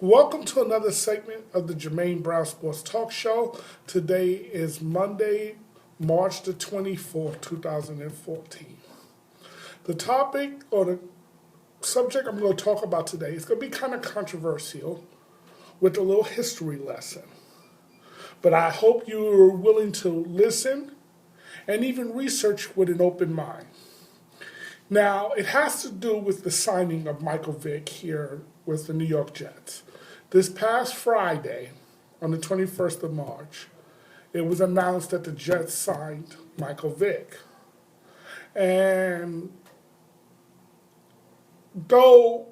Welcome to another segment of the Jermaine Brown Sports Talk Show. Today is Monday, March the 24th, 2014. The topic or the subject I'm going to talk about today is going to be kind of controversial with a little history lesson. But I hope you're willing to listen and even research with an open mind. Now, it has to do with the signing of Michael Vick here with the New York Jets. This past Friday, on the 21st of March, it was announced that the Jets signed Michael Vick. And though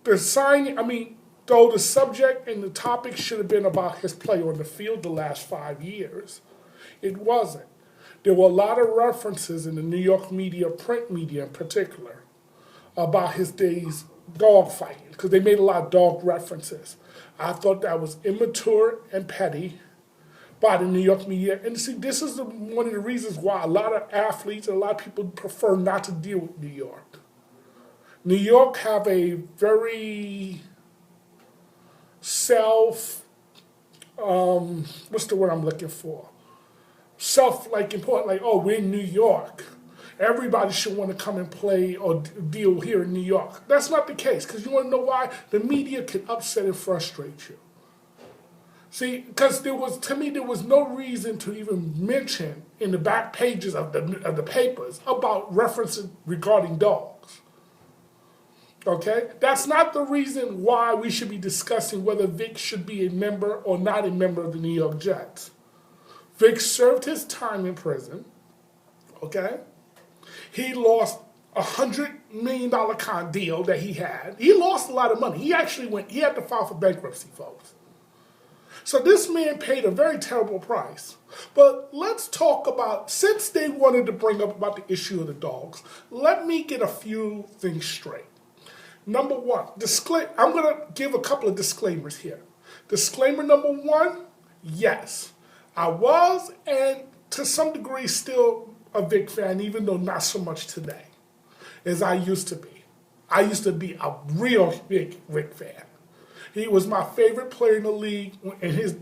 the subject and the topic should have been about his play on the field the last 5 years, it wasn't. There were a lot of references in the New York media, print media in particular, about his days dogfighting, because they made a lot of dog references. I thought that was immature and petty by the New York media. And see, this is one of the reasons why a lot of athletes and a lot of people prefer not to deal with New York. New York have a very what's the word I'm looking for? Important, like, oh, we're in New York. Everybody should want to come and play or deal here in New York. That's not the case, because you want to know why? The media can upset and frustrate you. See, because there was no reason to even mention in the back pages of the papers about references regarding dogs. Okay? That's not the reason why we should be discussing whether Vick should be a member or not a member of the New York Jets. Vick served his time in prison, okay? He lost a $100 million deal that he had. He lost a lot of money. He had to file for bankruptcy, folks. So this man paid a very terrible price. But let's talk about, since they wanted to bring up about the issue of the dogs, let me get a few things straight. Number one, I'm going to give a couple of disclaimers here. Disclaimer number one, yes. I was, and to some degree, still a Vick fan, even though not so much today as I used to be. I used to be a real big Vick fan. He was my favorite player in the league in his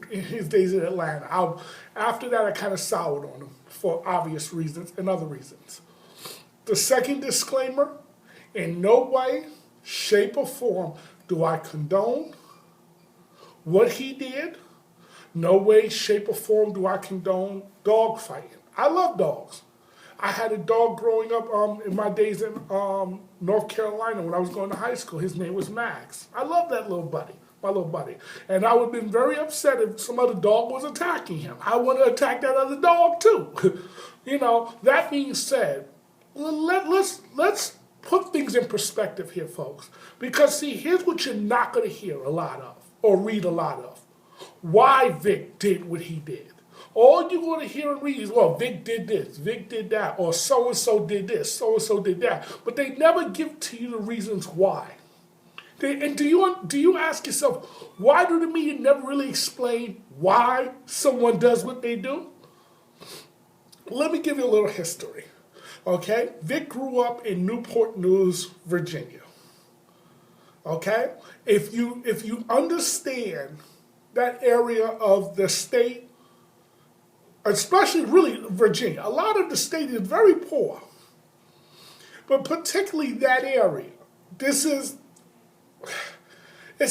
days in Atlanta. After that, I kind of soured on him for obvious reasons and other reasons. The second disclaimer, in no way, shape, or form do I condone what he did. No way, shape, or form do I condone dog fighting. I love dogs. I had a dog growing up in my days in North Carolina when I was going to high school. His name was Max. I love that my little buddy. And I would have been very upset if some other dog was attacking him. I want to attack that other dog too. That being said, let's put things in perspective here, folks. Because see, here's what you're not going to hear a lot of or read a lot of. Why Vick did what he did. All you're going to hear and read is, well, Vick did this, Vick did that, or so-and-so did this, so-and-so did that. But they never give to you the reasons why. And do you ask yourself, why do the media never really explain why someone does what they do? Let me give you a little history. Okay? Vick grew up in Newport News, Virginia. Okay? If you understand that area of the state, especially really Virginia, a lot of the state is very poor. But particularly that area, it's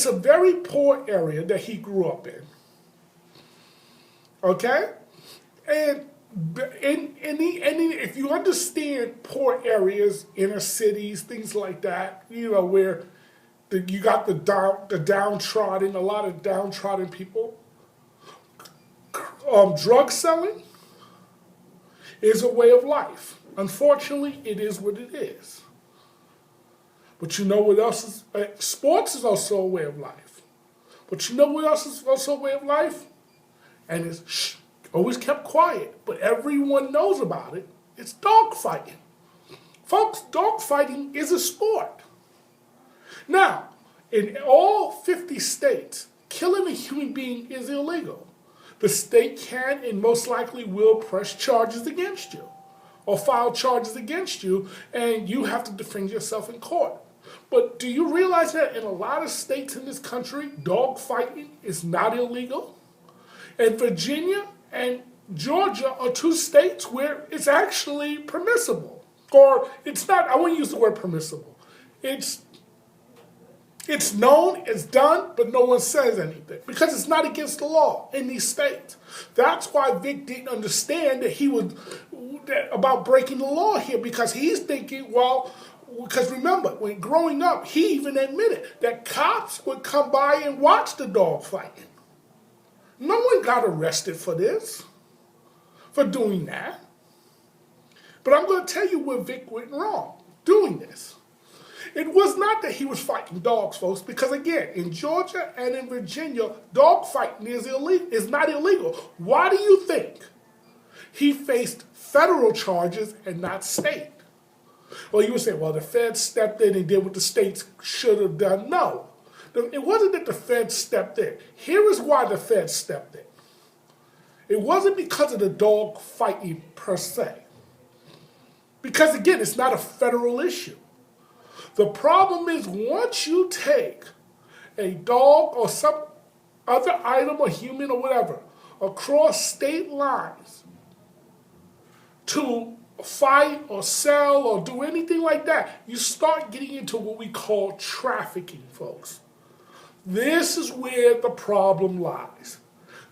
a very poor area that he grew up in. Okay? And if you understand poor areas, inner cities, things like that, where you got the downtrodden, a lot of downtrodden people. Drug selling is a way of life. Unfortunately, it is what it is. But you know what else is? Sports is also a way of life. But you know what else is also a way of life? And it's always kept quiet, but everyone knows about it. It's dog fighting. Folks, dog fighting is a sport. Now, in all 50 states, killing a human being is illegal. The state can and most likely will press charges against you or file charges against you, and you have to defend yourself in court. But do you realize that in a lot of states in this country, dog fighting is not illegal? And Virginia and Georgia are two states where it's actually permissible. Or it's not, I wouldn't use the word permissible. It's known, it's done, but no one says anything because it's not against the law in these states. That's why Vick didn't understand that he was about breaking the law here, because he's thinking, well, because remember, when growing up, he even admitted that cops would come by and watch the dog fighting. No one got arrested for this, for doing that. But I'm going to tell you where Vick went wrong doing this. It was not that he was fighting dogs, folks, because again, in Georgia and in Virginia, dog fighting is not illegal. Why do you think he faced federal charges and not state? Well, you would say, well, the feds stepped in and did what the states should have done. No, it wasn't that the feds stepped in. Here is why the feds stepped in. It wasn't because of the dog fighting per se. Because again, it's not a federal issue. The problem is once you take a dog or some other item or human or whatever across state lines to fight or sell or do anything like that, you start getting into what we call trafficking, folks. This is where the problem lies.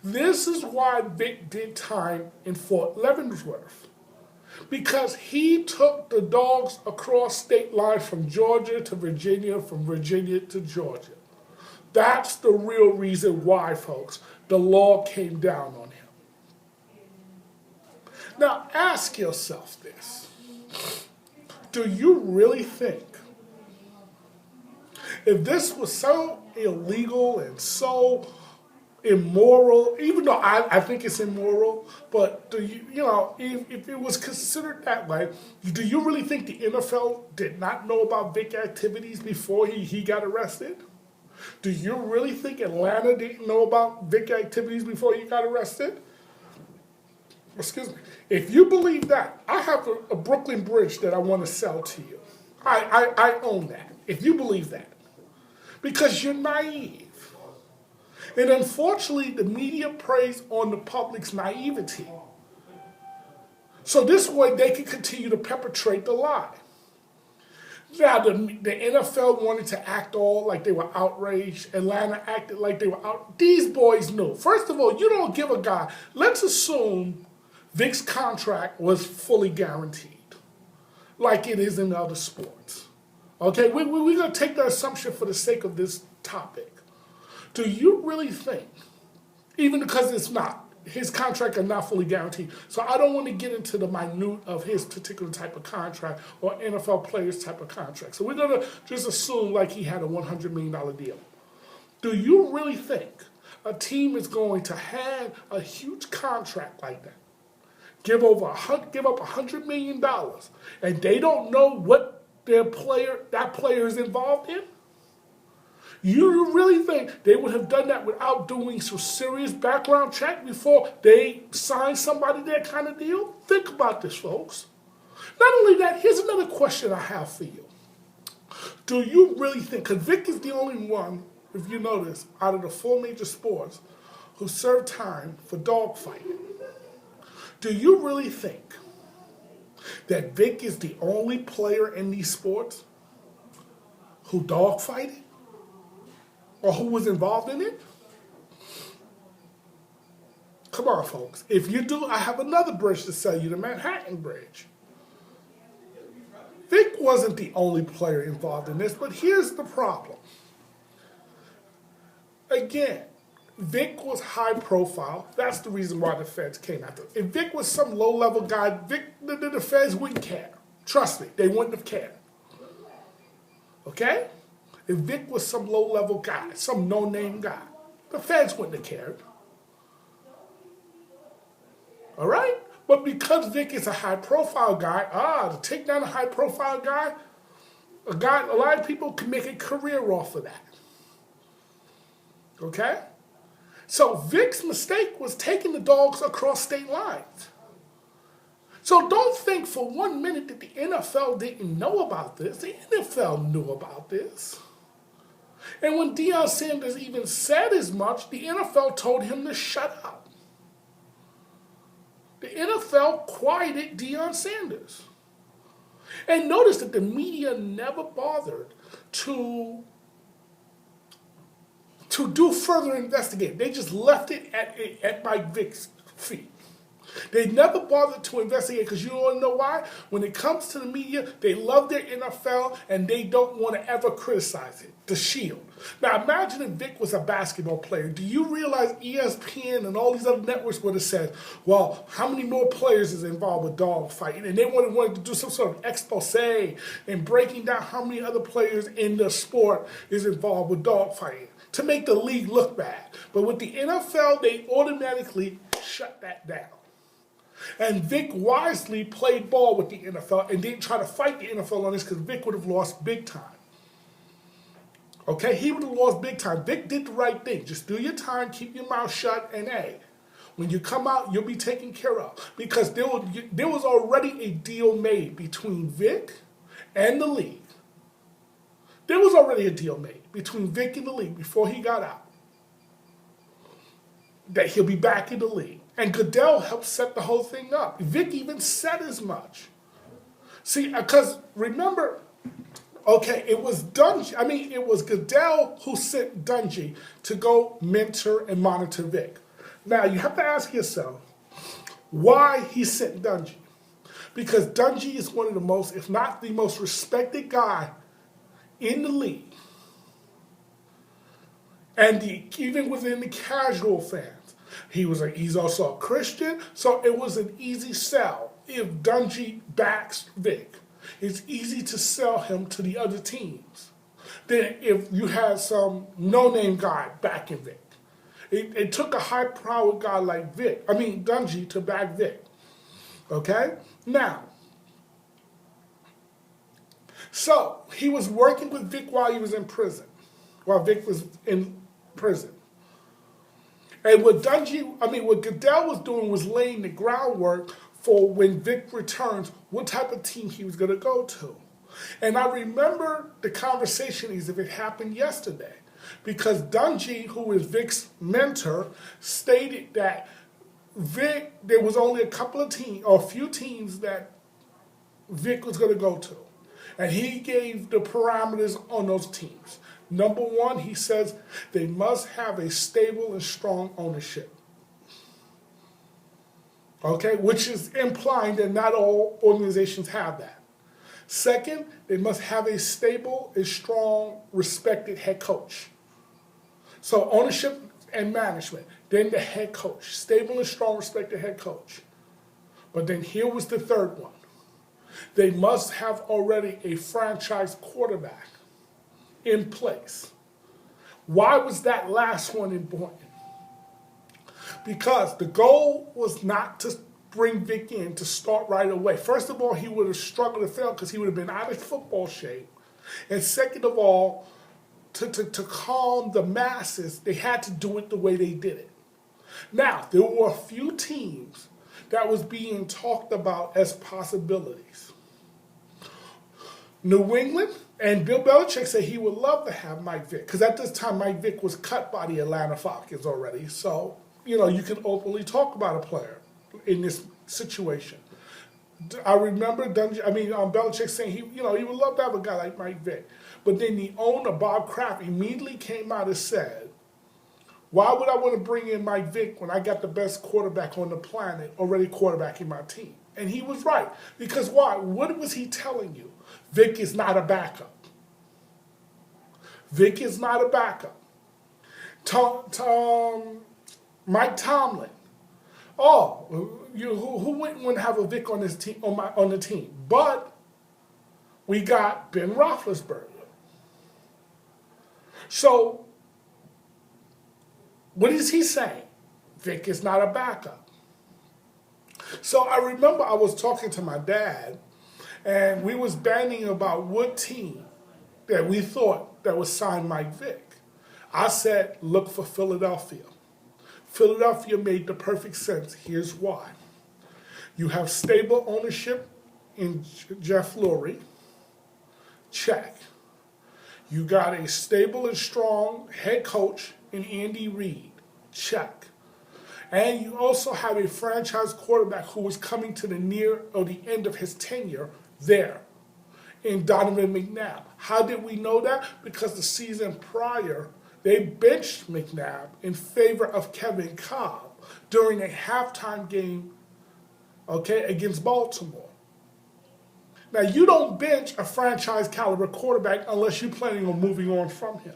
This is why Vick did time in Fort Leavenworth. Because he took the dogs across state lines from Georgia to Virginia, from Virginia to Georgia. That's the real reason why, folks, the law came down on him. Now, ask yourself this. Do you really think, if this was so illegal and so immoral, even though I think it's immoral, but do if it was considered that way, do you really think the NFL did not know about Vick activities before he got arrested? Do you really think Atlanta didn't know about Vick activities before he got arrested? Excuse me. If you believe that, I have a Brooklyn Bridge that I want to sell to you. I own that, if you believe that. Because you're naive. And unfortunately, the media preys on the public's naivety. So this way, they can continue to perpetrate the lie. Now, the NFL wanted to act all like they were outraged. Atlanta acted like they were out. These boys knew. First of all, you don't give a guy. Let's assume Vick's contract was fully guaranteed, like it is in other sports. Okay, we're going to take that assumption for the sake of this topic. Do you really think, even because it's not, his contract are not fully guaranteed, so I don't want to get into the minute of his particular type of contract or NFL players type of contract. So we're going to just assume like he had a $100 million deal. Do you really think a team is going to have a huge contract like that, give up $100 million, and they don't know what that player is involved in? You really think they would have done that without doing some serious background check before they signed somebody that kind of deal? Think about this, folks. Not only that, here's another question I have for you. Do you really think, because Vick is the only one, if you notice, out of the 4 major sports who served time for dog fighting, do you really think that Vick is the only player in these sports who dog fighted? Or who was involved in it? Come on, folks. If you do, I have another bridge to sell you, the Manhattan Bridge. Vick wasn't the only player involved in this, but here's the problem. Again, Vick was high profile. That's the reason why the feds came after him. If Vick was some low-level guy, the feds wouldn't care. Trust me, they wouldn't have cared. Okay? If Vick was some low-level guy, some no-name guy, the feds wouldn't have cared. All right? But because Vick is a high-profile guy, to take down a high-profile guy, a lot of people can make a career off of that. Okay? So Vick's mistake was taking the dogs across state lines. So don't think for 1 minute that the NFL didn't know about this. The NFL knew about this. And when Deion Sanders even said as much, the NFL told him to shut up. The NFL quieted Deion Sanders. And notice that the media never bothered to do further investigating. They just left it at Mike Vick's feet. They never bothered to investigate because you don't know why? When it comes to the media, they love their NFL and they don't want to ever criticize it, the shield. Now imagine if Vick was a basketball player. Do you realize ESPN and all these other networks would have said, well, how many more players is involved with dog fighting? And they wanted to do some sort of expose and breaking down how many other players in the sport is involved with dog fighting to make the league look bad. But with the NFL, they automatically shut that down. And Vick wisely played ball with the NFL and didn't try to fight the NFL on this because Vick would have lost big time. Okay, he would have lost big time. Vick did the right thing. Just do your time, keep your mouth shut, and hey, when you come out, you'll be taken care of. Because there was already a deal made between Vick and the league. There was already a deal made between Vick and the league before he got out. That he'll be back in the league. And Goodell helped set the whole thing up. Vick even said as much. See, because remember, okay, it was Goodell who sent Dungy to go mentor and monitor Vick. Now, you have to ask yourself, why he sent Dungy? Because Dungy is one of the most, if not the most respected guy in the league. And even within the casual fans. He's also a Christian, so it was an easy sell. If Dungy backs Vick, it's easy to sell him to the other teams. Then if you had some no-name guy backing Vick, it took a high-powered guy like Dungy to back Vick. Okay? Now, so he was working with Vick while he was in prison, while Vick was in prison. And what Goodell was doing was laying the groundwork for when Vick returns, what type of team he was going to go to. And I remember the conversation as if it happened yesterday. Because Dungy, who is Vick's mentor, stated that there was only a couple of teams, or a few teams that Vick was going to go to. And he gave the parameters on those teams. Number one, he says they must have a stable and strong ownership. Okay, which is implying that not all organizations have that. Second, they must have a stable and strong, respected head coach. So ownership and management, then the head coach. Stable and strong, respected head coach. But then here was the third one. They must have already a franchise quarterback in place. Why was that last one important? Because the goal was not to bring Vick in to start right away. First of all, he would have struggled to fail because he would have been out of football shape. And second of all, to calm the masses, they had to do it the way they did it. Now, there were a few teams that was being talked about as possibilities. New England, and Bill Belichick said he would love to have Mike Vick, because at this time Mike Vick was cut by the Atlanta Falcons already. So, you can openly talk about a player in this situation. I remember Belichick saying he would love to have a guy like Mike Vick. But then the owner, Bob Kraft, immediately came out and said, why would I want to bring in Mike Vick when I got the best quarterback on the planet already quarterbacking my team? And he was right. Because why? What was he telling you? Vick is not a backup. Vick is not a backup. Mike Tomlin. Who wouldn't want to have a Vick on his team on the team? But we got Ben Roethlisberger. So what is he saying? Vick is not a backup. So I remember I was talking to my dad, and we was bandying about what team that we thought that would sign Mike Vick. I said, look for Philadelphia. Philadelphia made the perfect sense. Here's why. You have stable ownership in Jeff Lurie. Check. You got a stable and strong head coach in Andy Reid. Check. And you also have a franchise quarterback who was coming to the near or the end of his tenure there in Donovan McNabb. How did we know that? Because the season prior, they benched McNabb in favor of Kevin Kolb during a halftime game, against Baltimore. Now, you don't bench a franchise caliber quarterback unless you're planning on moving on from him.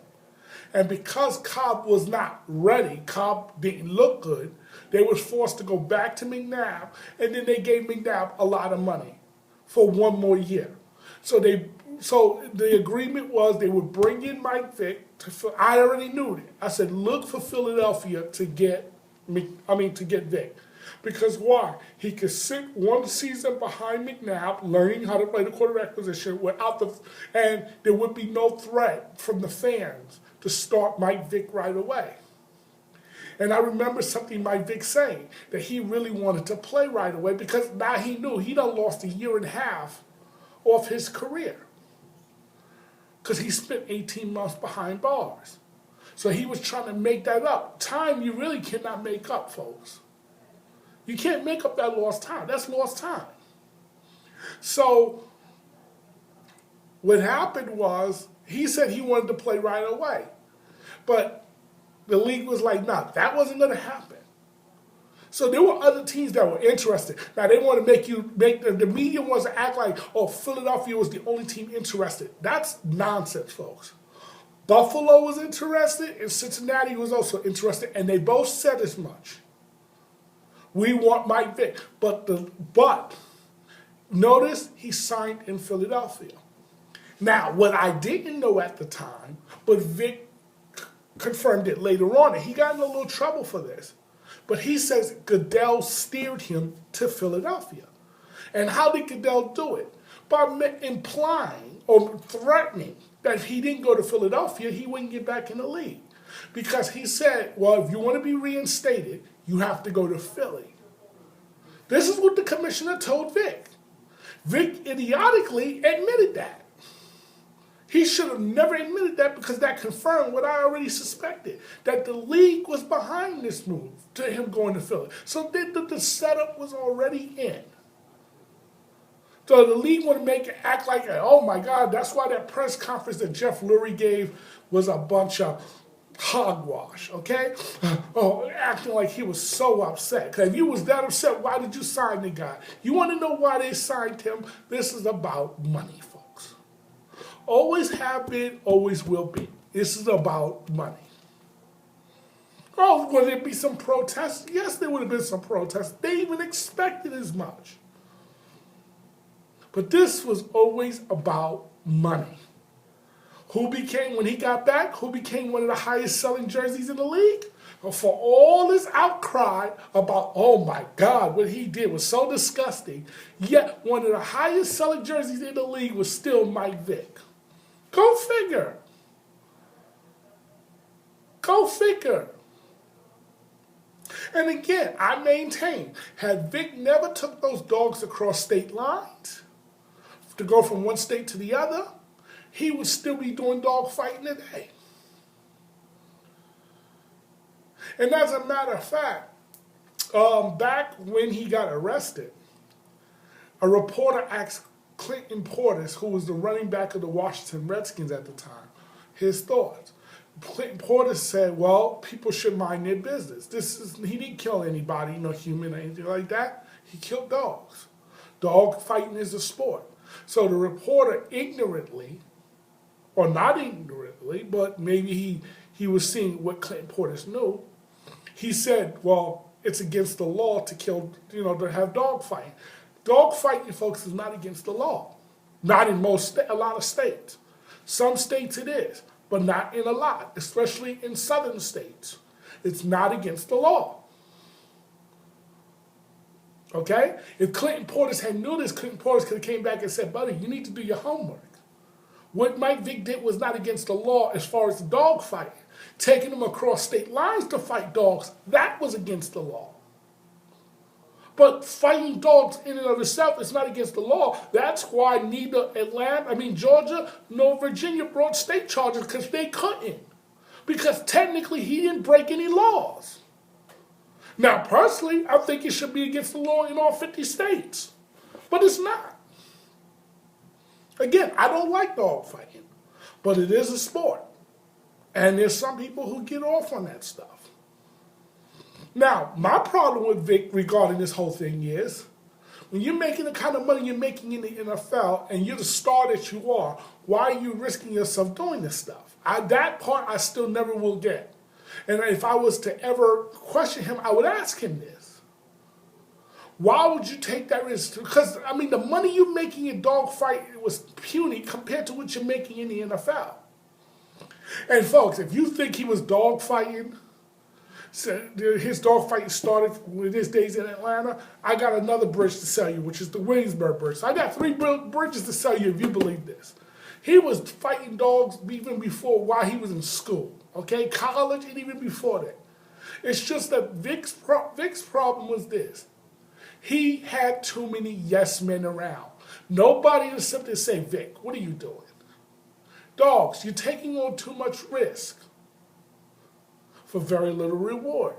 And because Cobb was not ready, Cobb didn't look good, they was forced to go back to McNabb, and then they gave McNabb a lot of money for one more year. So the agreement was they would bring in Mike Vick. I already knew it. I said, look for Philadelphia to get Vick. Because why? He could sit one season behind McNabb, learning how to play the quarterback position and there would be no threat from the fans to start Mike Vick right away. And I remember something Mike Vick saying, that he really wanted to play right away because now he knew he done lost a year and a half off his career. Because he spent 18 months behind bars. So he was trying to make that up. Time you really cannot make up, folks. You can't make up that lost time. That's lost time. So what happened was he said he wanted to play right away. But the league was like, nah, that wasn't going to happen. So there were other teams that were interested. Now they want to make the media wants to act like, oh, Philadelphia was the only team interested. That's nonsense, folks. Buffalo was interested and Cincinnati was also interested, and they both said as much. We want Mike Vick. But notice he signed in Philadelphia. Now, what I didn't know at the time, but Vick confirmed it later on, and he got in a little trouble for this. But he says Goodell steered him to Philadelphia. And how did Goodell do it? By implying or threatening that if he didn't go to Philadelphia, he wouldn't get back in the league. Because he said, well, if you want to be reinstated, you have to go to Philly. This is what the commissioner told Vick. Vick idiotically admitted that. He should have never admitted that because that confirmed what I already suspected, that the league was behind this move to him going to Philly. So the setup was already in. So the league want to make it act like, oh my God, that's why that press conference that Jeff Lurie gave was a bunch of hogwash, okay? Acting like he was so upset. Because if you was that upset, why did you sign the guy? You want to know why they signed him? This is about money, folks. Always have been, always will be. This is about money. Oh, would there be some protests? Yes, there would have been some protests. They even expected as much. But this was always about money. When he got back, who became one of the highest selling jerseys in the league? For all this outcry about, oh my God, what he did was so disgusting, yet one of the highest selling jerseys in the league was still Mike Vick. Go figure. Go figure. And again, I maintain, had Vick never took those dogs across state lines to go from one state to the other, he would still be doing dog fighting today. And as a matter of fact, back when he got arrested, a reporter asked Clinton Portis, who was the running back of the Washington Redskins at the time, his thoughts. Clinton Portis said, well, people should mind their business. He didn't kill anybody, no human or anything like that. He killed dogs. Dog fighting is a sport. So the reporter ignorantly, or not ignorantly, but maybe he was seeing what Clinton Portis knew, he said, well, it's against the law to kill, to have dog fighting. Dog fighting, folks, is not against the law. Not in a lot of states. Some states it is, but not in a lot, especially in southern states. It's not against the law. Okay? If Clinton Portis had knew this, Clinton Portis could have came back and said, buddy, you need to do your homework. What Mike Vick did was not against the law as far as the dog fighting. Taking them across state lines to fight dogs, that was against the law. But fighting dogs in and of itself is not against the law. That's why neither Georgia nor Virginia brought state charges because they couldn't. Because technically he didn't break any laws. Now, personally, I think it should be against the law in all 50 states. But it's not. Again, I don't like dog fighting. But it is a sport. And there's some people who get off on that stuff. Now, my problem with Vick regarding this whole thing is, when you're making the kind of money you're making in the NFL and you're the star that you are, why are you risking yourself doing this stuff? That part I still never will get. And if I was to ever question him, I would ask him this. Why would you take that risk? Because, the money you're making in dogfight was puny compared to what you're making in the NFL. And folks, if you think he was dogfighting, so his dogfighting started with his days in Atlanta, I got another bridge to sell you, which is the Williamsburg bridge. So I got 3 bridges to sell you if you believe this. He was fighting dogs even before, while he was in school, okay? College and even before that. It's just that Vick's problem was this. He had too many yes men around. Nobody would simply say, Vick, what are you doing? Dogs, you're taking on too much risk for very little reward.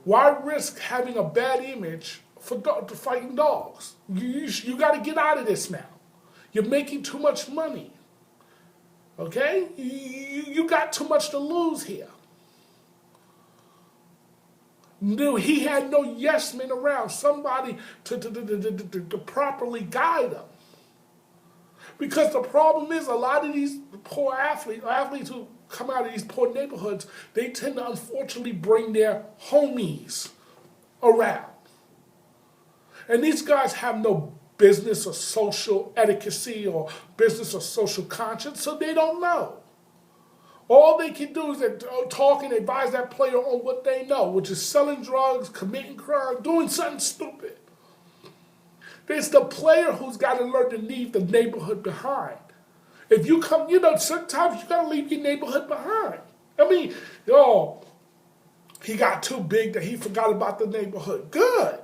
Why risk having a bad image for fighting dogs? You got to get out of this now. You're making too much money. Okay? You got too much to lose here. No, he had no yes men around, somebody to properly guide him. Because the problem is a lot of these poor athletes who come out of these poor neighborhoods, they tend to unfortunately bring their homies around. And these guys have no business or social etiquette or business or social conscience, so they don't know. All they can do is talk and advise that player on what they know, which is selling drugs, committing crime, doing something stupid. It's the player who's got to learn to leave the neighborhood behind. If you come, sometimes you got to leave your neighborhood behind. He got too big that he forgot about the neighborhood. Good.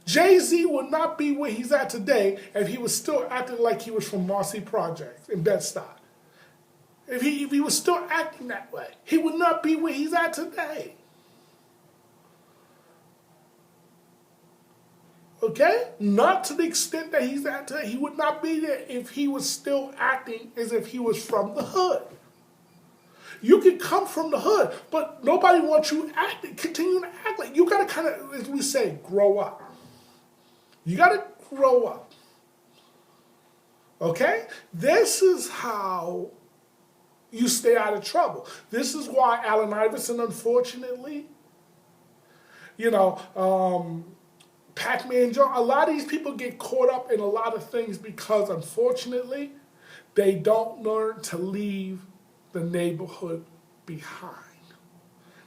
Jay-Z would not be where he's at today if he was still acting like he was from Marcy Projects in Bed-Stuy. If he was still acting that way, he would not be where he's at today. Okay? Not to the extent that he's at today. He would not be there if he was still acting as if he was from the hood. You can come from the hood, but nobody wants you continue to act like you got to kind of, as we say, grow up. You got to grow up. Okay? This is how you stay out of trouble. This is why Allen Iverson, unfortunately, Pac-Man Jones, a lot of these people get caught up in a lot of things because, unfortunately, they don't learn to leave the neighborhood behind.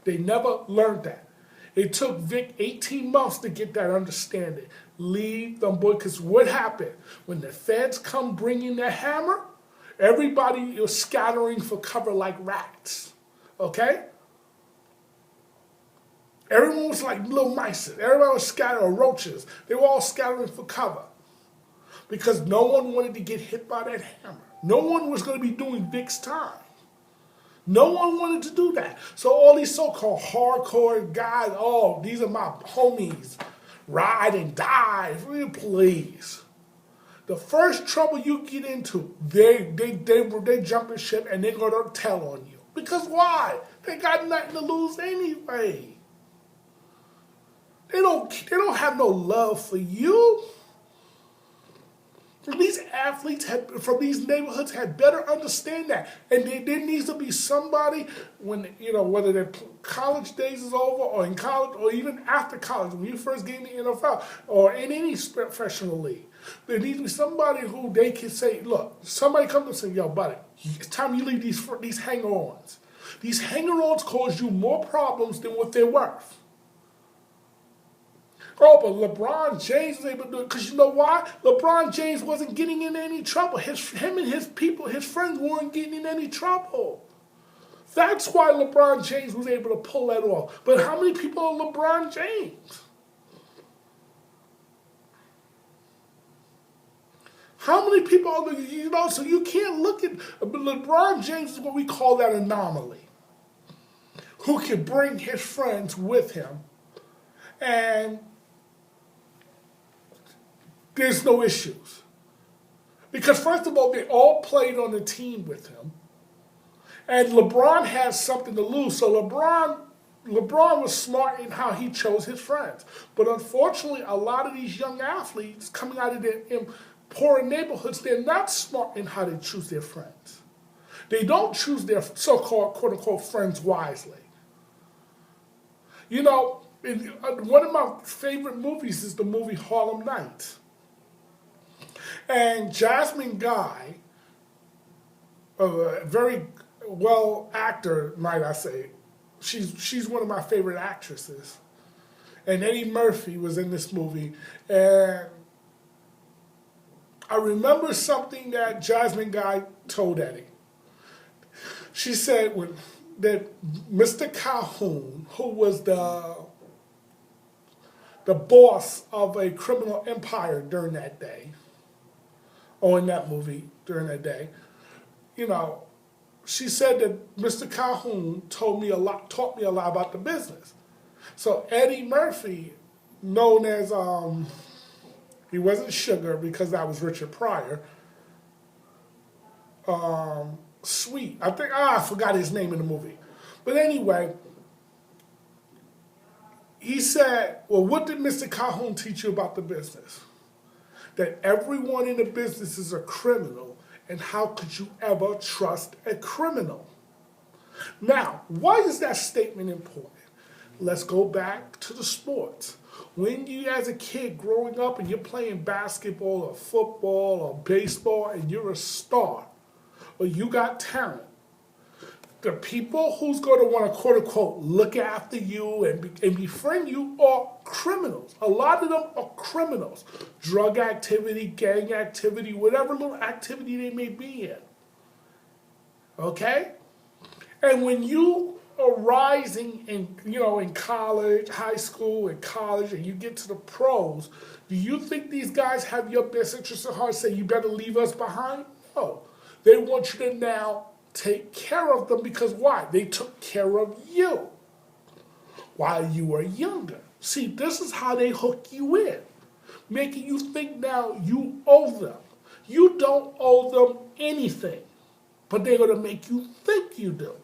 They never learned that. It took Vick 18 months to get that understanding. Leave them, boy, because what happened? When the feds come bringing their hammer, everybody is scattering for cover like rats, okay? Everyone was like little mice. Everybody was scattering, roaches. They were all scattering for cover because no one wanted to get hit by that hammer. No one was going to be doing Vick's time. No one wanted to do that. So all these so-called hardcore guys, these are my homies, ride and die, please. The first trouble you get into, they jumping ship and they're going to tell on you. Because why? They got nothing to lose anyway. They don't have no love for you. These athletes from these neighborhoods had better understand that. And there needs to be somebody when, whether their college days is over or in college or even after college, when you first get in the NFL or in any professional league, there needs to be somebody who they can say, look, somebody comes and say, yo, buddy, it's time you leave these hanger-ons. These hanger-ons cause you more problems than what they're worth. But LeBron James was able to do it because you know why? LeBron James wasn't getting in any trouble. Him and his people, his friends weren't getting in any trouble. That's why LeBron James was able to pull that off. But how many people are LeBron James? How many people are, so you can't look at, LeBron James is what we call that anomaly. Who can bring his friends with him and there's no issues. Because first of all, they all played on the team with him. And LeBron has something to lose. So LeBron was smart in how he chose his friends. But unfortunately, a lot of these young athletes coming out of their poorer neighborhoods, they're not smart in how they choose their friends. They don't choose their so-called, quote-unquote, friends wisely. You know, one of my favorite movies is the movie Harlem Nights. And Jasmine Guy, a very well actor, might I say, she's one of my favorite actresses. And Eddie Murphy was in this movie. And I remember something that Jasmine Guy told Eddie. She said that Mr. Calhoun, who was the boss of a criminal empire during that day, or in that movie during that day, you know, she said that Mr. Calhoun taught me a lot about the business. So Eddie Murphy, known as, he wasn't Sugar because that was Richard Pryor, Sweet, I forgot his name in the movie. But anyway, he said, well, what did Mr. Calhoun teach you about the business? That everyone in the business is a criminal, and how could you ever trust a criminal? Now, why is that statement important? Let's go back to the sports. When you, as a kid growing up and you're playing basketball or football or baseball and you're a star, or you got talent, the people who's going to want to, quote unquote, look after you and befriend you are criminals. A lot of them are criminals. Drug activity, gang activity, whatever little activity they may be in. Okay? And when you are rising in college, high school, and college, and you get to the pros, do you think these guys have your best interest at heart, say you better leave us behind? No. They want you to now take care of them because why? They took care of you while you were younger. See, this is how they hook you in, making you think now you owe them. You don't owe them anything, but they're going to make you think you do.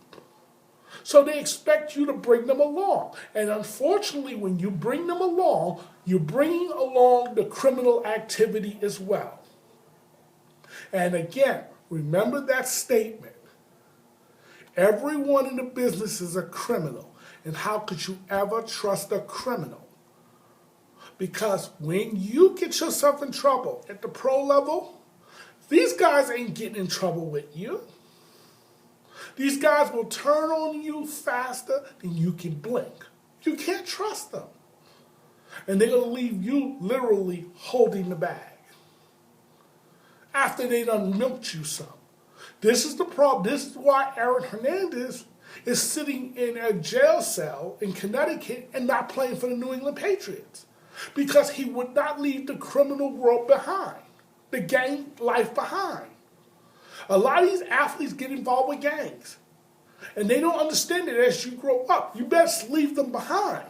So they expect you to bring them along. And unfortunately, when you bring them along, you're bringing along the criminal activity as well. And again, remember that statement. Everyone in the business is a criminal. And how could you ever trust a criminal? Because when you get yourself in trouble at the pro level, these guys ain't getting in trouble with you. These guys will turn on you faster than you can blink. You can't trust them. And they're going to leave you literally holding the bag after they done milked you some. This is the problem. This is why Aaron Hernandez is sitting in a jail cell in Connecticut and not playing for the New England Patriots. Because he would not leave the criminal world behind, the gang life behind. A lot of these athletes get involved with gangs. And they don't understand it as you grow up. You best leave them behind.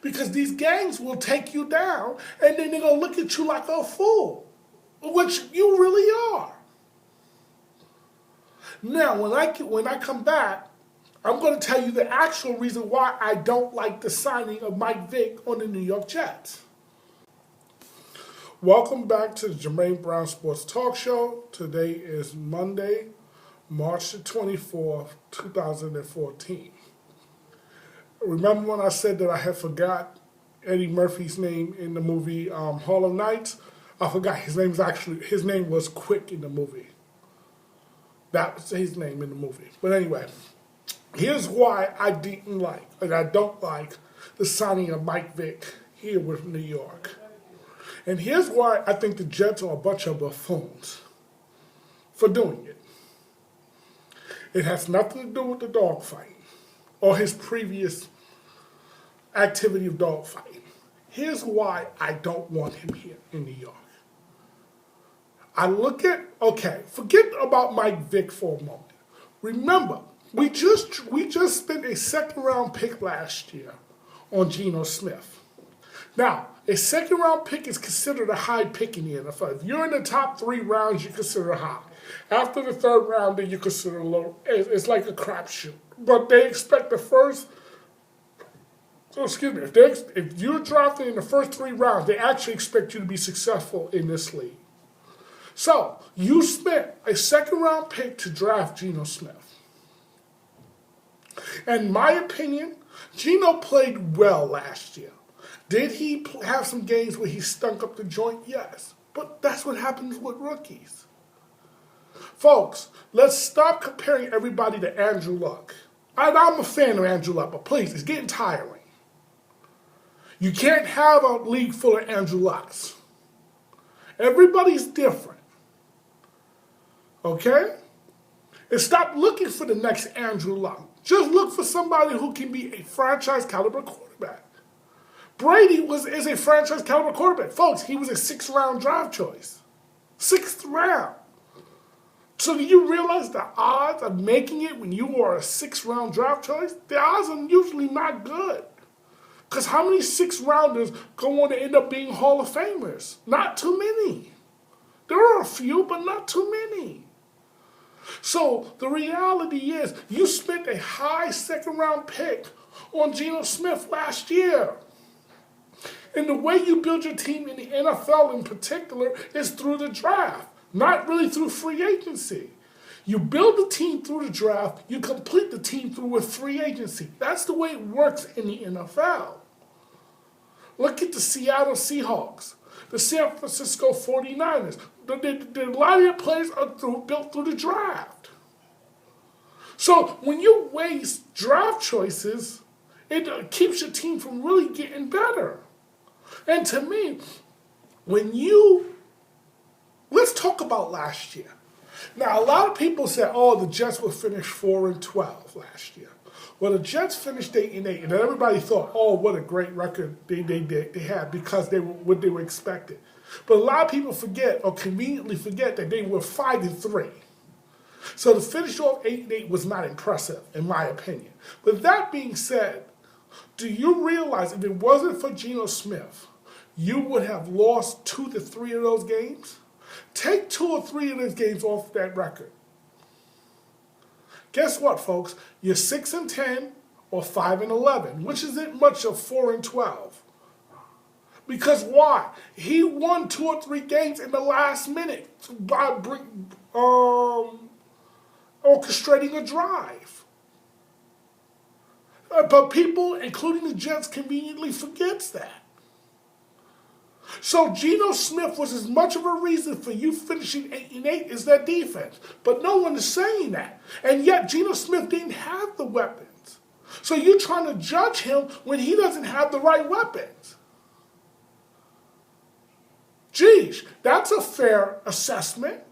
Because these gangs will take you down and then they're going to look at you like a fool, which you really are. Now, when I come back, I'm going to tell you the actual reason why I don't like the signing of Mike Vick on the New York Jets. Welcome back to the Jermaine Brown Sports Talk Show. Today is Monday, March the 24th, 2014. Remember when I said that I had forgot Eddie Murphy's name in the movie Harlem Nights? I forgot his name was Quick in the movie. That was his name in the movie. But anyway, here's why I don't like the signing of Mike Vick here with New York. And here's why I think the Jets are a bunch of buffoons for doing it. It has nothing to do with the dogfighting or his previous activity of dogfighting. Here's why I don't want him here in New York. I look at, okay, forget about Mike Vick for a moment. Remember, we just spent a second round pick last year on Geno Smith. Now, a second round pick is considered a high pick in the NFL. If you're in the top 3 rounds, you consider high. After the third round, then you consider low. It's like a crapshoot. But they expect the first, so excuse me, if you're drafted in the first 3 rounds, they actually expect you to be successful in this league. So, you spent a second round pick to draft Geno Smith. In my opinion, Geno played well last year. Did he have some games where he stunk up the joint? Yes. But that's what happens with rookies. Folks, let's stop comparing everybody to Andrew Luck. I'm a fan of Andrew Luck, but please, it's getting tiring. You can't have a league full of Andrew Lucks. Everybody's different. Okay? And stop looking for the next Andrew Luck. Just look for somebody who can be a franchise caliber quarterback. Brady is a franchise caliber quarterback. Folks, he was a 6th round draft choice. 6th round. So do you realize the odds of making it when you are a 6th round draft choice? The odds are usually not good. Because how many 6th rounders go on to end up being Hall of Famers? Not too many. There are a few, but not too many. So the reality is, you spent a high 2nd round pick on Geno Smith last year. And the way you build your team in the NFL in particular is through the draft, not really through free agency. You build the team through the draft, you complete the team through with free agency. That's the way it works in the NFL. Look at the Seattle Seahawks, the San Francisco 49ers. A lot of their players are built through the draft. So when you waste draft choices, it keeps your team from really getting better. And to me, let's talk about last year. Now, a lot of people said, oh, the Jets will finish 4-12 last year. Well, the Jets finished 8-8, and everybody thought, oh, what a great record they had because they were what they were expected. But a lot of people forget or conveniently forget that they were 5-3. So to finish off 8-8 was not impressive, in my opinion. But that being said, do you realize if it wasn't for Geno Smith, you would have lost 2 to 3 of those games? Take 2 or 3 of those games off that record. Guess what, folks? You're 6-10 or 5-11, which isn't much of 4-12. Because why? He won 2 or 3 games in the last minute by orchestrating a drive. But people, including the Jets, conveniently forgets that. So Geno Smith was as much of a reason for you finishing 8-8 as that defense. But no one is saying that. And yet Geno Smith didn't have the weapons. So you're trying to judge him when he doesn't have the right weapons. Geez, that's a fair assessment.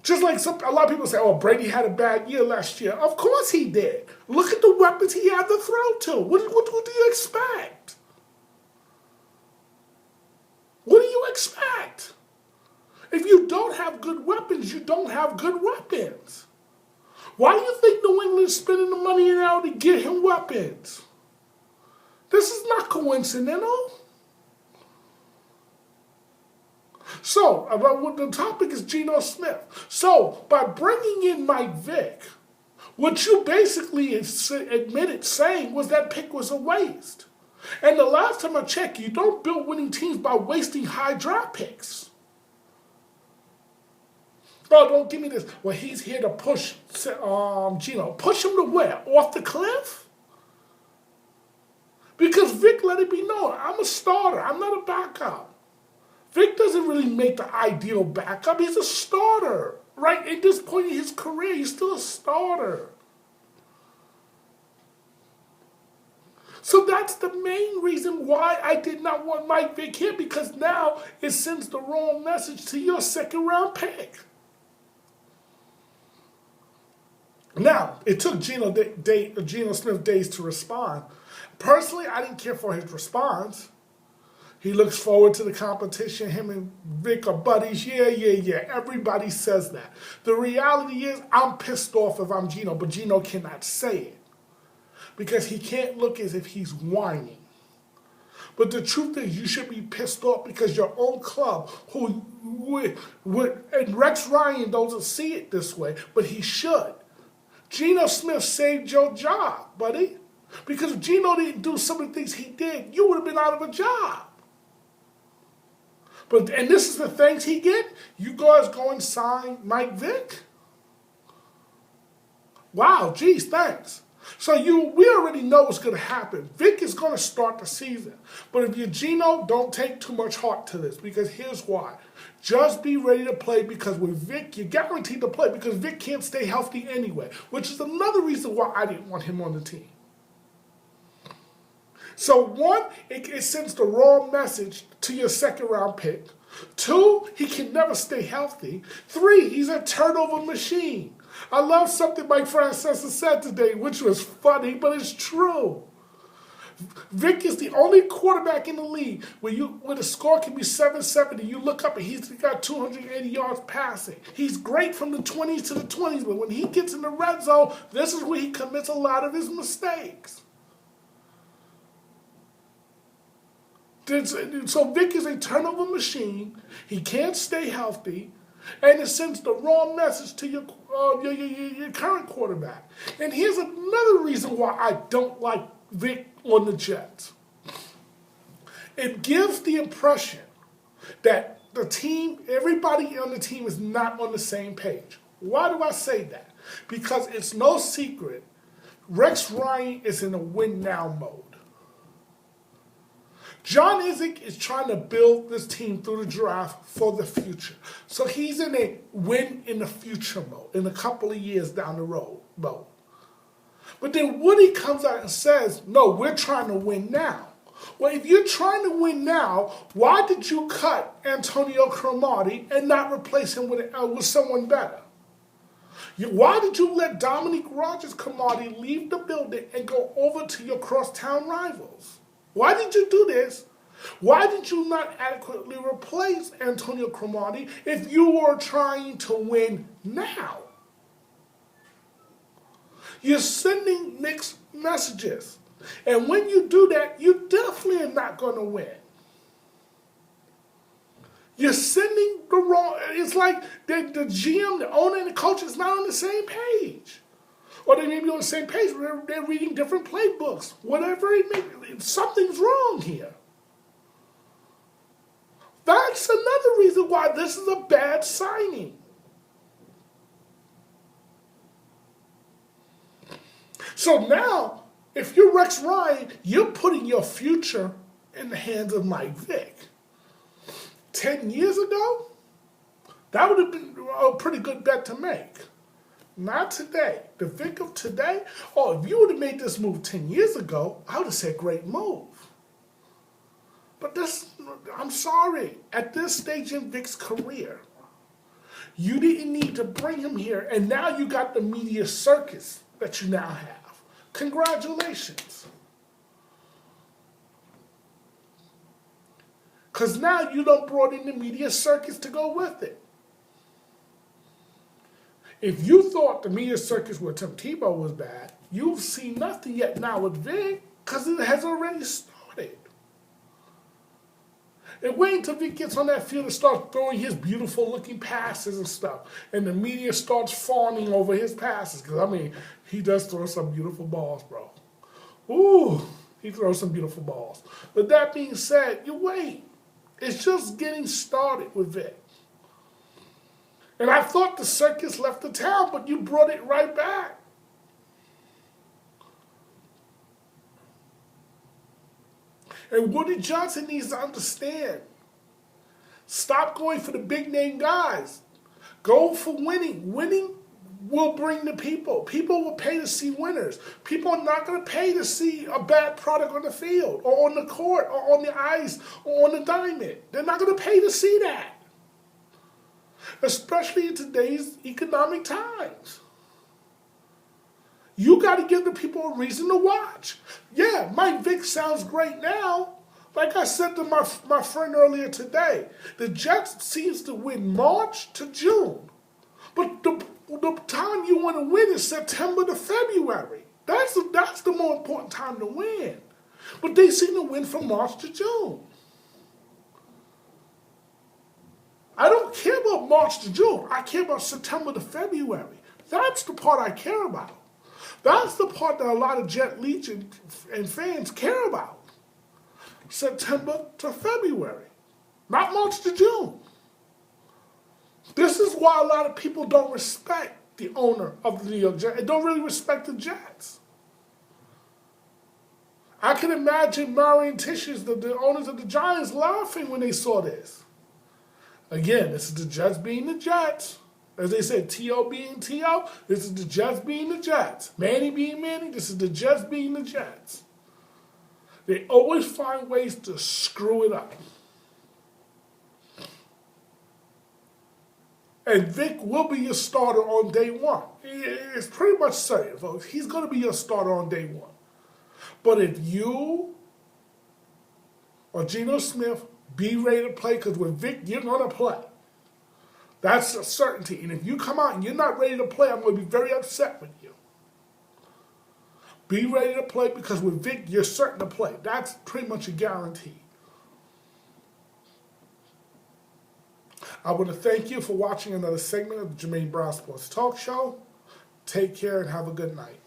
Just like a lot of people say, oh, Brady had a bad year last year. Of course he did. Look at the weapons he had to throw to. What do you expect? What do you expect? If you don't have good weapons, you don't have good weapons. Why do you think New England's spending the money now to get him weapons? This is not coincidental. So, the topic is Geno Smith. So, by bringing in Mike Vick, what you basically admitted saying was that pick was a waste. And the last time I checked, you don't build winning teams by wasting high draft picks. Oh, don't give me this. Well, he's here to push Geno. Push him to where? Off the cliff? Because Vick let it be known, I'm a starter. I'm not a backup. Vick doesn't really make the ideal backup. He's a starter. Right at this point in his career, he's still a starter. So that's the main reason why I did not want Mike Vick here, because now it sends the wrong message to your 2nd round pick. Now, it took Geno Smith days to respond. Personally, I didn't care for his response. He looks forward to the competition. Him and Vick are buddies. Yeah. Everybody says that. The reality is, I'm pissed off if I'm Geno, but Geno cannot say it because he can't look as if he's whining. But the truth is, you should be pissed off because your own club, and Rex Ryan doesn't see it this way, but he should. Geno Smith saved your job, buddy. Because if Geno didn't do some of the things he did, you would have been out of a job. And this is the thanks he get? You guys go and sign Mike Vick? Wow, geez, thanks. So we already know what's going to happen. Vick is going to start the season. But if you're Geno, don't take too much heart to this because here's why. Just be ready to play because with Vick, you're guaranteed to play because Vick can't stay healthy anyway, which is another reason why I didn't want him on the team. So one, it sends the wrong message to your second round pick. Two, he can never stay healthy. Three, he's a turnover machine. I love something Mike Francesa said today, which was funny, but it's true. Vick is the only quarterback in the league where the score can be 770. You look up and he's got 280 yards passing. He's great from the 20s to the 20s, but when he gets in the red zone, this is where he commits a lot of his mistakes. So Vick is a turnover machine. He can't stay healthy, and it sends the wrong message to your current quarterback. And here's another reason why I don't like Vick on the Jets. It gives the impression that the team, everybody on the team is not on the same page. Why do I say that? Because it's no secret, Rex Ryan is in a win-now mode. John Izek is trying to build this team through the draft for the future. So he's in a win-in-the-future mode, in a couple of years down the road mode. But then Woody comes out and says, no, we're trying to win now. Well, if you're trying to win now, why did you cut Antonio Cromartie and not replace him with someone better? Why did you let Dominique Rodgers-Cromartie leave the building and go over to your crosstown rivals? Why did you do this? Why did you not adequately replace Antonio Cromartie if you were trying to win now? You're sending mixed messages. And when you do that, you definitely are not going to win. You're sending the wrong... It's like the GM, the owner, and the coach is not on the same page. Or they may be on the same page, they're reading different playbooks. Whatever it may be, something's wrong here. That's another reason why this is a bad signing. So now, if you're Rex Ryan, you're putting your future in the hands of Mike Vick. 10 years ago, that would have been a pretty good bet to make. Not today. The Vick of today, if you would have made this move 10 years ago, I would have said great move. But I'm sorry, at this stage in Vick's career, you didn't need to bring him here, and now you got the media circus that you now have. Congratulations. Because now you done brought in the media circus to go with it. If you thought the media circus with Tim Tebow was bad, you've seen nothing yet now with Vick because it has already started. And wait until Vick gets on that field and starts throwing his beautiful looking passes and stuff. And the media starts fawning over his passes. Because, he does throw some beautiful balls, bro. Ooh, he throws some beautiful balls. But that being said, you wait. It's just getting started with Vick. And I thought the circus left the town, but you brought it right back. And Woody Johnson needs to understand. Stop going for the big name guys. Go for winning. Winning will bring the people. People will pay to see winners. People are not going to pay to see a bad product on the field or on the court or on the ice or on the diamond. They're not going to pay to see that. Especially in today's economic times. You got to give the people a reason to watch. Yeah, Mike Vick sounds great now. Like I said to my friend earlier today, the Jets seems to win March to June. But the time you want to win is September to February. That's the more important time to win. But they seem to win from March to June. I don't care about March to June. I care about September to February. That's the part I care about. That's the part that a lot of Jet Legion and fans care about. September to February, not March to June. This is why a lot of people don't respect the owner of the New York Jets and don't really respect the Jets. I can imagine Marion Tisches, the owners of the Giants, laughing when they saw this. Again, this is the Jets being the Jets. As they said, T.O. being T.O., this is the Jets being the Jets. Manny being Manny, this is the Jets being the Jets. They always find ways to screw it up. And Vick will be your starter on day one. It's pretty much certain, folks. He's going to be your starter on day one. But if you or Geno Smith be ready to play, because with Vick, you're going to play. That's a certainty. And if you come out and you're not ready to play, I'm going to be very upset with you. Be ready to play, because with Vick, you're certain to play. That's pretty much a guarantee. I want to thank you for watching another segment of the Jermaine Brown Sports Talk Show. Take care and have a good night.